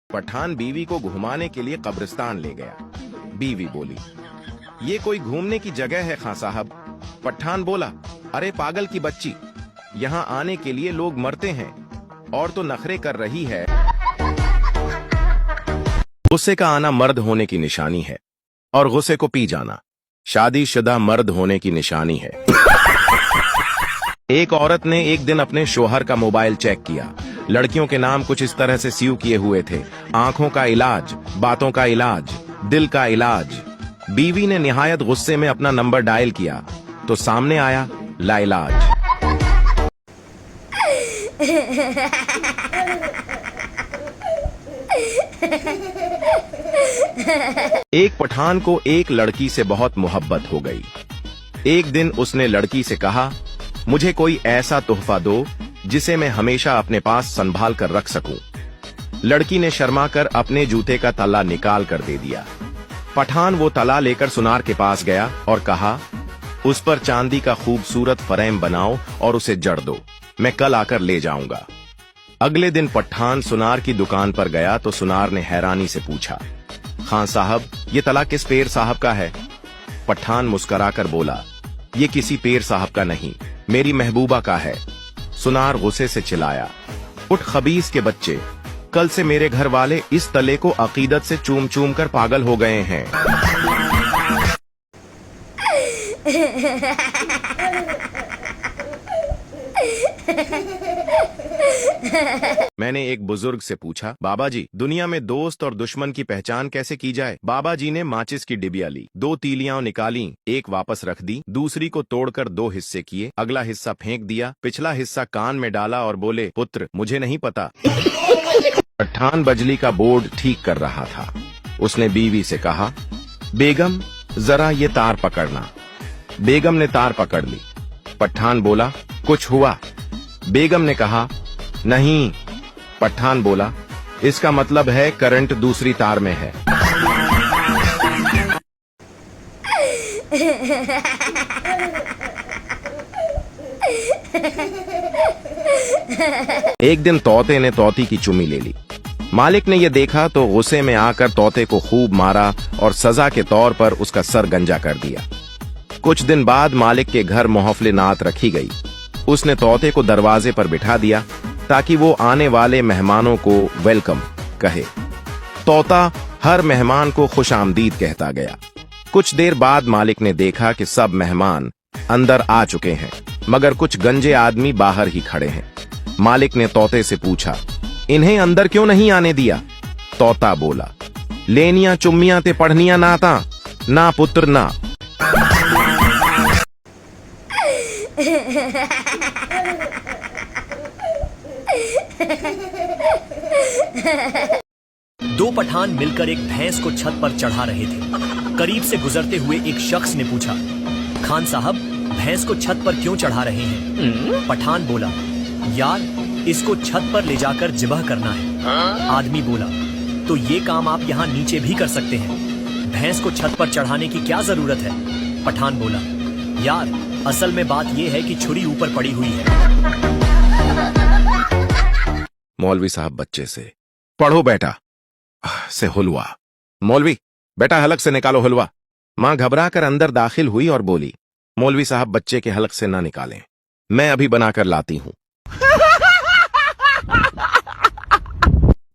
पठान बीवी को घुमाने के लिए कब्रिस्तान ले गया। बीवी बोली, ये कोई घूमने की जगह है खां साहब। पठान बोला, अरे पागल की बच्ची, यहाँ आने के लिए लोग मरते हैं और तो नखरे कर रही है। गुस्से का आना मर्द होने की निशानी है और गुस्से को पी जाना शादीशुदा मर्द होने की निशानी है। एक औरत ने एक दिन अपने शोहर का मोबाइल चेक किया। लड़कियों के नाम कुछ इस तरह से सीव किए हुए थे, आंखों का इलाज, बातों का इलाज, दिल का इलाज। बीवी ने निहायत गुस्से में अपना नंबर डायल किया तो सामने आया लाइलाज। एक पठान को एक लड़की से बहुत मोहब्बत हो गई। एक दिन उसने लड़की से कहा, मुझे कोई ऐसा तोहफा दो जिसे मैं हमेशा अपने पास संभाल कर रख सकूं। लड़की ने शर्माकर अपने जूते का तला निकाल कर दे दिया। पठान वो तला लेकर सुनार के पास गया और कहा, उस पर चांदी का खूबसूरत फ्रेम बनाओ और उसे जड़ दो, मैं कल आकर ले जाऊंगा। अगले दिन पठान सुनार की दुकान पर गया तो सुनार ने हैरानी से पूछा, खां साहब, ये तला किस पेर साहब का है? पठान मुस्कुराकर बोला, ये किसी पेर साहब का नहीं, मेरी महबूबा का है। सुनार गुस्से से चिल्लाया, उठ खबीस के बच्चे, कल से मेरे घर वाले इस तले को अकीदत से चूम चूम कर पागल हो गए हैं। मैंने एक बुजुर्ग से पूछा, बाबा जी, दुनिया में दोस्त और दुश्मन की पहचान कैसे की जाए? बाबा जी ने माचिस की डिबिया ली, 2 तीलियां निकाली, एक वापस रख दी, दूसरी को तोड़कर 2 हिस्से किए, अगला हिस्सा फेंक दिया, पिछला हिस्सा कान में डाला और बोले, पुत्र, मुझे नहीं पता। पठान बजली का बोर्ड ठीक कर रहा था। उसने बीवी से कहा, बेगम, जरा ये तार पकड़ना। बेगम ने तार पकड़ ली। पठान बोला, कुछ हुआ? बेगम ने कहा, नहीं। पठान बोला, इसका मतलब है करंट दूसरी तार में है। एक दिन तोते ने तोती की चुम्मी ले ली। मालिक ने यह देखा तो गुस्से में आकर तोते को खूब मारा और सजा के तौर पर उसका सर गंजा कर दिया। कुछ दिन बाद मालिक के घर मोहफले नात रखी गई। उसने तोते को दरवाजे पर बिठा दिया ताकि वो आने वाले मेहमानों को वेलकम कहे। तोता हर मेहमान को खुशामदीद कहता गया। कुछ देर बाद मालिक ने देखा कि सब मेहमान अंदर आ चुके हैं, मगर कुछ गंजे आदमी बाहर ही खड़े हैं। मालिक ने तोते से पूछा, इन्हें अंदर क्यों नहीं आने दिया? तोता बोला, लेनिया चुम्मियां ते पढ़निया ना ता, ना पुत्र ना। दो पठान मिलकर एक भैंस को छत पर चढ़ा रहे थे। करीब से गुजरते हुए एक शख्स ने पूछा, खान साहब, भैंस को छत पर क्यों चढ़ा रहे हैं? पठान बोला, यार, इसको छत पर ले जाकर जिबह करना है। आदमी बोला, तो ये काम आप यहाँ नीचे भी कर सकते हैं, भैंस को छत पर चढ़ाने की क्या जरूरत है? पठान बोला, यार, असल में बात यह है कि छुरी ऊपर पड़ी हुई है। मौलवी साहब बच्चे से, पढ़ो बेटा से हुलवा। मौलवी, बेटा हलक से निकालो हुलवा। मां घबरा कर अंदर दाखिल हुई और बोली, मौलवी साहब बच्चे के हलक से ना निकालें, मैं अभी बनाकर लाती हूं।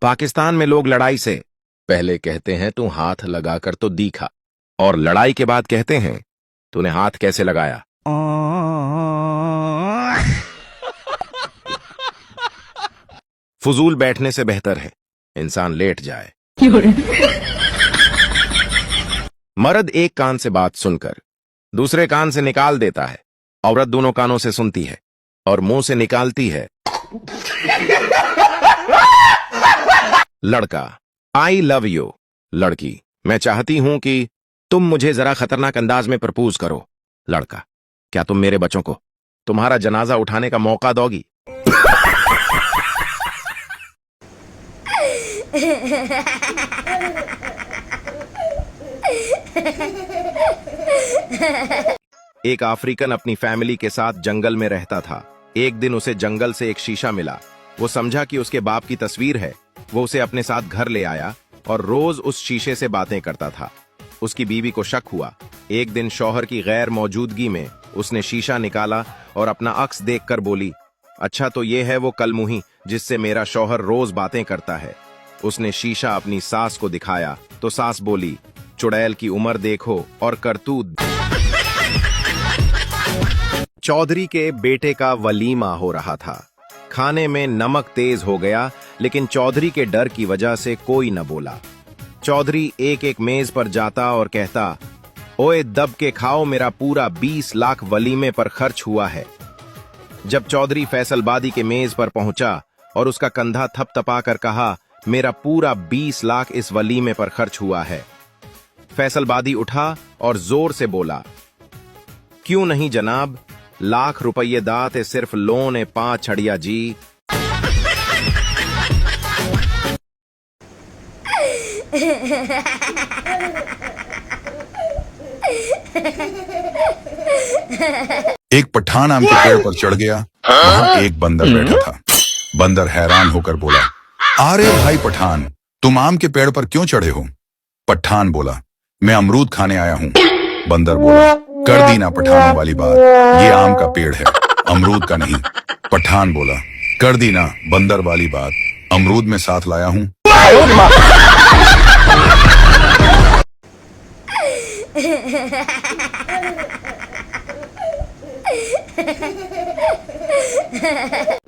पाकिस्तान में लोग लड़ाई से पहले कहते हैं तू हाथ लगाकर तो दिखा, और लड़ाई के बाद कहते हैं तूने हाथ कैसे लगाया। फजूल बैठने से बेहतर है इंसान लेट जाए। मर्द एक कान से बात सुनकर दूसरे कान से निकाल देता है, औरत दोनों कानों से सुनती है और मुंह से निकालती है। लड़का, आई लव यू। लड़की, मैं चाहती हूं कि तुम मुझे जरा खतरनाक अंदाज में प्रपोज करो। लड़का, क्या तुम मेरे बच्चों को तुम्हारा जनाजा उठाने का मौका दोगी? एक अफ्रीकन अपनी फैमिली के साथ जंगल में रहता था। एक दिन उसे जंगल से एक शीशा मिला। वो समझा कि उसके बाप की तस्वीर है। वो उसे अपने साथ घर ले आया और रोज उस शीशे से बातें करता था। उसकी बीवी को शक हुआ। एक दिन शौहर की गैर मौजूदगी में उसने शीशा निकाला और अपना अक्स देखकर बोली, अच्छा तो ये है वो कलमुही जिससे मेरा शौहर रोज बातें करता है। उसने शीशा अपनी सास को दिखाया तो सास बोली, चुड़ैल की उम्र देखो और करतूत। चौधरी के बेटे का वलीमा हो रहा था। खाने में नमक तेज हो गया, लेकिन चौधरी के डर की वजह से कोई न बोला। चौधरी एक एक मेज पर जाता और कहता, ओए दब के खाओ, मेरा पूरा 20 लाख वलीमे पर खर्च हुआ है। जब चौधरी फैसलबादी के मेज पर पहुंचा और उसका कंधा थपथपा कर कहा, मेरा पूरा 20 लाख इस वलीमे पर खर्च हुआ है। फैसलबादी उठा और जोर से बोला, क्यों नहीं जनाब, लाख रुपये दाते सिर्फ लोन है 5 छड़िया जी। एक पठान आम के पेड़ पर चढ़ गया। वहां एक बंदर बैठा था। बंदर हैरान होकर बोला, अरे भाई पठान, तुम आम के पेड़ पर क्यों चढ़े हो? पठान बोला, मैं अमरूद खाने आया हूँ। बंदर बोला, कर दी ना पठानों वाली बात, ये आम का पेड़ है, अमरूद का नहीं। पठान बोला, कर दी ना बंदर वाली बात, अमरूद में साथ लाया हूँ।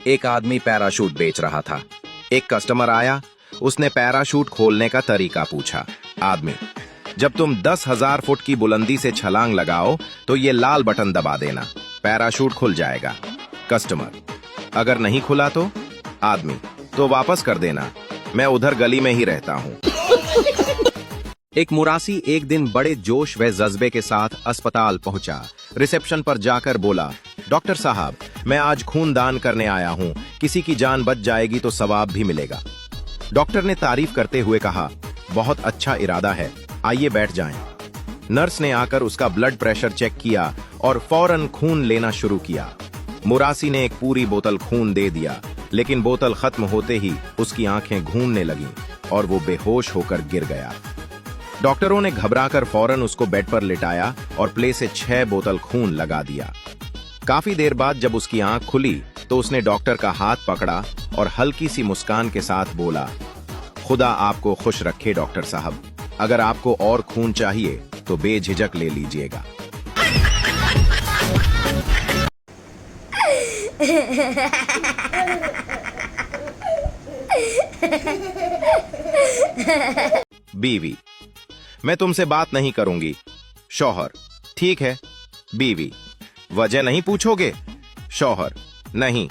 एक आदमी पैराशूट बेच रहा था। एक कस्टमर आया, उसने पैराशूट खोलने का तरीका पूछा। आदमी, जब तुम 10,000 फुट की बुलंदी से छलांग लगाओ तो ये लाल बटन दबा देना, पैराशूट खुल जाएगा। कस्टमर, अगर नहीं खुला तो? आदमी, तो वापस कर देना, मैं उधर गली में ही रहता हूँ। एक मुरासी एक दिन बड़े जोश व जज्बे के साथ अस्पताल पहुंचा। रिसेप्शन पर जाकर बोला, डॉक्टर साहब, मैं आज खून दान करने आया हूं, किसी की जान बच जाएगी तो सवाब भी मिलेगा। डॉक्टर ने तारीफ करते हुए कहा, बहुत अच्छा इरादा है, आइए बैठ जाएं। नर्स ने आकर उसका ब्लड प्रेशर चेक किया और फौरन खून लेना शुरू किया। मुरासी ने एक पूरी बोतल खून दे दिया, लेकिन बोतल खत्म होते ही उसकी आंखें घूमने लगीं और वो बेहोश होकर गिर गया। डॉक्टरों ने घबराकर फौरन उसको बेड पर लिटाया और प्ले से 6 बोतल खून लगा दिया। काफी देर बाद जब उसकी आंख खुली तो उसने डॉक्टर का हाथ पकड़ा और हल्की सी मुस्कान के साथ बोला, खुदा आपको खुश रखे डॉक्टर साहब, अगर आपको और खून चाहिए तो बेझिझक ले लीजिएगा। बीवी, मैं तुमसे बात नहीं करूंगी। शौहर, ठीक है। बीवी, वजह नहीं पूछोगे? शौहर, नहीं,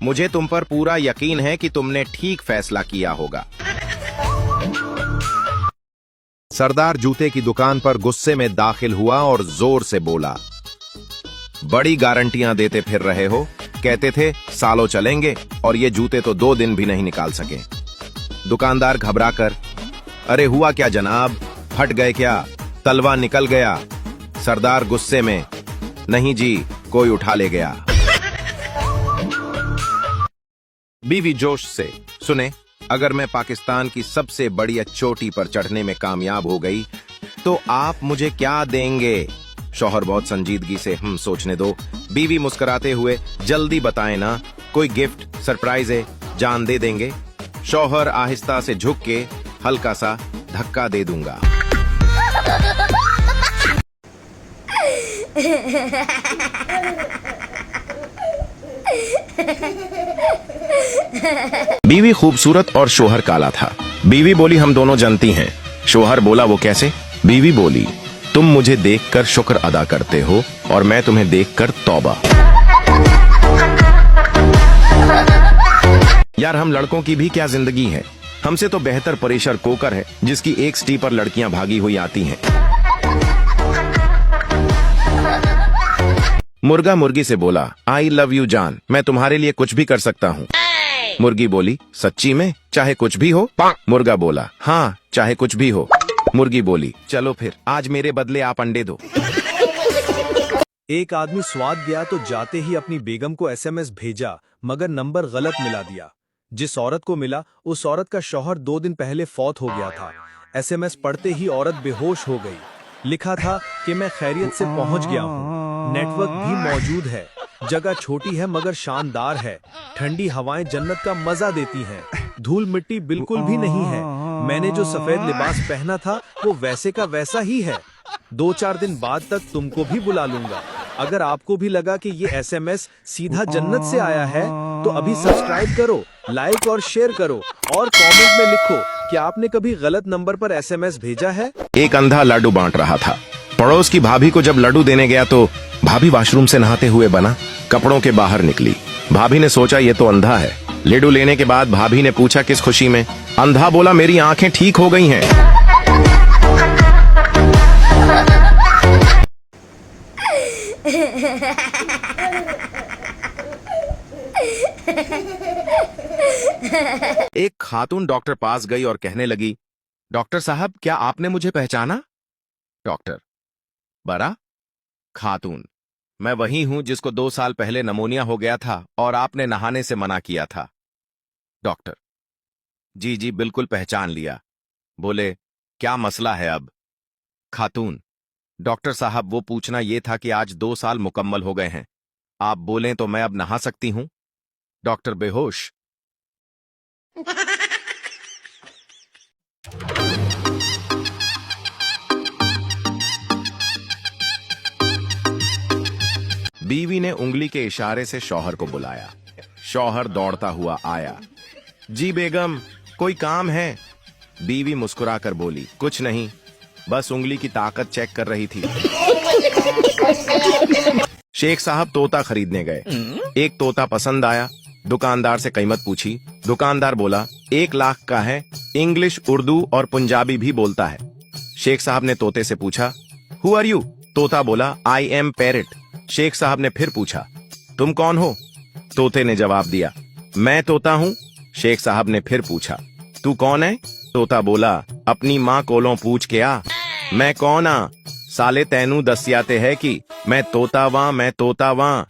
मुझे तुम पर पूरा यकीन है कि तुमने ठीक फैसला किया होगा। सरदार जूते की दुकान पर गुस्से में दाखिल हुआ और जोर से बोला, बड़ी गारंटियां देते फिर रहे हो, कहते थे सालों चलेंगे और ये जूते तो 2 दिन भी नहीं निकाल सके। दुकानदार घबराकर, अरे हुआ क्या जनाब, फट गए क्या, तलवा निकल गया? सरदार गुस्से में, नहीं जी, कोई उठा ले गया। बीवी जोश से, सुने, अगर मैं पाकिस्तान की सबसे बड़ी चोटी पर चढ़ने में कामयाब हो गई तो आप मुझे क्या देंगे? शौहर बहुत संजीदगी से, सोचने दो। बीवी मुस्कुराते हुए, जल्दी बताएं ना, कोई गिफ्ट सरप्राइज है, जान दे देंगे। शौहर आहिस्ता से झुक के हल्का सा धक्का दे दूंगा। बीवी खूबसूरत और शौहर काला था। बीवी बोली, हम दोनों जानती हैं। शौहर बोला, वो कैसे? बीवी बोली, तुम मुझे देखकर शुक्र अदा करते हो और मैं तुम्हें देखकर तौबा। यार, हम लड़कों की भी क्या जिंदगी है, हमसे तो बेहतर प्रेशर कुकर है जिसकी एक स्टी पर लड़कियां भागी हुई आती हैं। मुर्गा मुर्गी से बोला, आई लव यू जान, मैं तुम्हारे लिए कुछ भी कर सकता हूँ। मुर्गी बोली, सच्ची में, चाहे कुछ भी हो? मुर्गा बोला, हाँ, चाहे कुछ भी हो। मुर्गी बोली, चलो फिर आज मेरे बदले आप अंडे दो। एक आदमी स्वाद गया तो जाते ही अपनी बेगम को SMS भेजा, मगर नंबर गलत मिला दिया। जिस औरत को मिला उस औरत का शौहर 2 दिन पहले फौत हो गया था। एसएमएस पढ़ते ही औरत बेहोश हो गई। लिखा था कि मैं खैरियत से पहुंच गया हूं। नेटवर्क भी मौजूद है। जगह छोटी है मगर शानदार है। ठंडी हवाएं जन्नत का मजा देती हैं। धूल मिट्टी बिल्कुल भी नहीं है। मैंने जो सफेद लिबास पहना था वो वैसे का वैसा ही है। 2-4 दिन बाद तक तुमको भी बुला लूंगा। अगर आपको भी लगा कि ये एसएमएस सीधा जन्नत से आया है तो अभी सब्सक्राइब करो, लाइक और शेयर करो और कमेंट में लिखो कि आपने कभी गलत नंबर पर एसएमएस भेजा है। एक अंधा लड्डू बांट रहा था। पड़ोस की भाभी को जब लड्डू देने गया तो भाभी वॉशरूम से नहाते हुए बना कपड़ों के बाहर निकली। भाभी ने सोचा ये तो अंधा है। लड्डू लेने के बाद भाभी ने पूछा किस खुशी में। अंधा बोला मेरी आंखें ठीक हो गई हैं। एक खातून डॉक्टर पास गई और कहने लगी, डॉक्टर साहब क्या आपने मुझे पहचाना? डॉक्टर, बरा? खातून, मैं वही हूं जिसको 2 साल पहले नमोनिया हो गया था और आपने नहाने से मना किया था। डॉक्टर, जी जी बिल्कुल पहचान लिया। बोले क्या मसला है अब? खातून, डॉक्टर साहब वो पूछना ये था कि आज 2 साल मुकम्मल हो गए हैं। आप बोलें तो मैं अब नहा सकती हूं? डॉक्टर बेहोश। बीवी ने उंगली के इशारे से शौहर को बुलाया। शौहर दौड़ता हुआ आया। जी बेगम, कोई काम है? बीवी मुस्कुराकर बोली, कुछ नहीं, बस उंगली की ताकत चेक कर रही थी। शेख साहब तोता खरीदने गए। एक तोता पसंद आया। दुकानदार से कीमत पूछी। दुकानदार बोला 1 लाख का है। इंग्लिश, उर्दू और पंजाबी भी बोलता है। शेख साहब ने तोते से पूछा, हु आर यू? तोता बोला, आई एम पैरट। शेख साहब ने फिर पूछा, तुम कौन हो? तोते ने जवाब दिया, मैं तोता हूं। शेख साहब ने फिर पूछा, तू कौन है? तोता बोला, अपनी माँ कोलों पूछ के आ। मैं कौन आ? साले तैनू दसियाते है कि मैं तोता वां, मैं तोता वां।